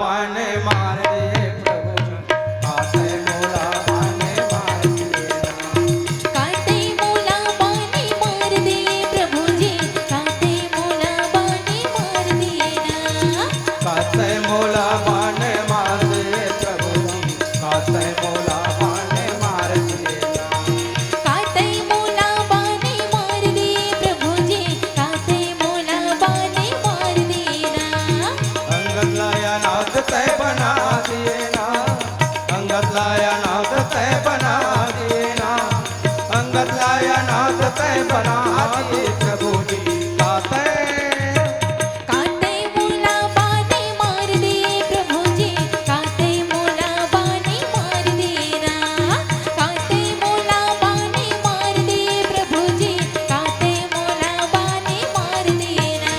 बाण मार दिए प्रभु जी, काते मोला बाण मार दिए ना। काते मोला बाने मार दे प्रभु जी, काते मोला बाने मार दिए ना। काते मोला बाण मार दिए प्रभु जी, काते मोला बाण मार दिए ना। काते मोला बाने मार दे प्रभु जी, काते मोला बाने मार दिए ना। अंगद लाया नाथ तय बना दिए ना, अंगद लाया नाथ तय बना दिए ना, अंगद लाया नाथ तय बना दिए प्रभु जी, काते काते मोला बाने मार दे प्रभु जी, काते मोला बाने मार दिए ना। काते मोला बाने मार दे प्रभु जी, काते मोला बाने मार दिए ना।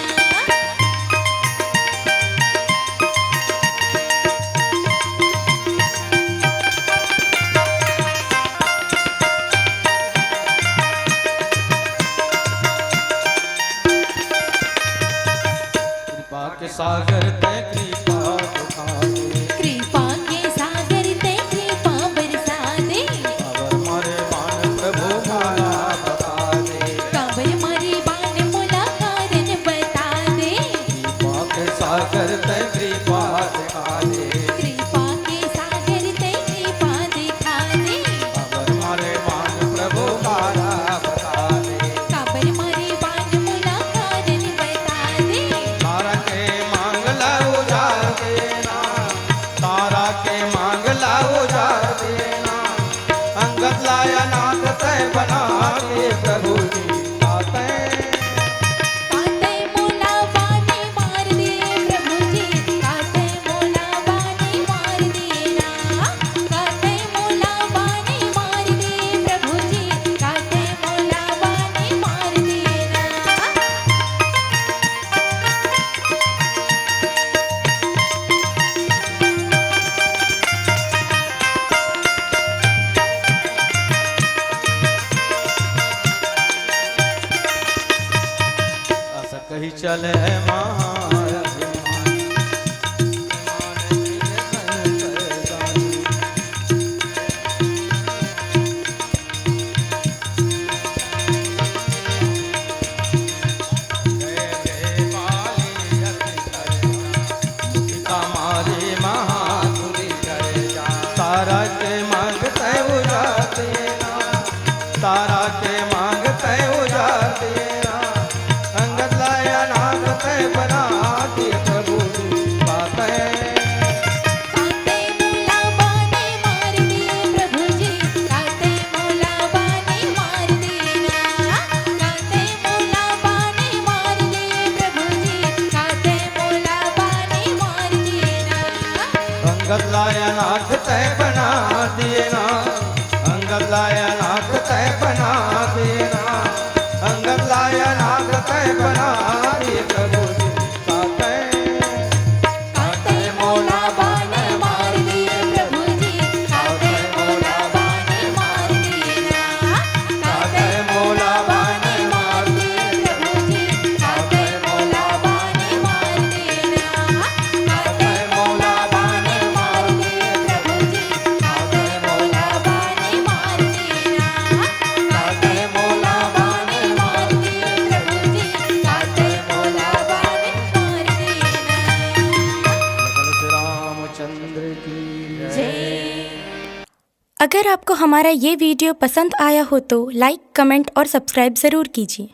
कृपा के सागर ते कृपा दिखा दे, कृपा के सागर ते कृपा बरसा दे। अवर मारे बाण प्रभु माला बता दे। कांवर मारी बाण मोला कारण बता दे। कृपा के सागर ते कृपा दिखा दे, कृपा के सागर ते कृपा दिखा दे। अवर मारे बाण प्रभु माला बता दे। कांवर मारी बाण मोला कारण बता दे। तारा के मांगला उजार देना, तारा के मांगला उजार देना, अंगद लाया नाथ तय बना के प्रभु जी, काते काते मोला बाने मार दे प्रभु जी, काते मोला बाने मार दिए ना। काते मोला बाने मार दे प्रभु जी, काते मोला बाने मार दिए ना। अस कही चले माया मारे महापुरी करे जा, तारा के मांगते उजाते ना, तारा के मांगते उजाते ना, अंगद लाया नाथ तय बना दिए प्रभु जी, काते काते मोला बाने मार दिए प्रभु जी, काते मोला बाने मार दिए ना। काते मोला बाने मार दिए प्रभु जी, काते मोला बाने मार दिए ना। अंगद लाया नाथ तय बना दिए ना, अंगद लाया नाथ तय बना दिए ना, अंगद लाया नाथ तय बना दिए प्रभु जी, काते काते मोला बाने मार दिए प्रभु जी, काते मोला बाने मार दिए ना। काते मोला बाने मार दिए प्रभु जी, काते मोला बाने मार दिए ना। काते मोला बाने मार दिए प्रभु जी, काते मोला बाने मार दिए ना। काते मोला बाने मार दिए प्रभु जी, काते मोला बाने मार दिए ना। लखन श्री रामचंद्र की जय। अगर आपको हमारा ये वीडियो पसंद आया हो तो लाइक, कमेंट और सब्सक्राइब ज़रूर कीजिए।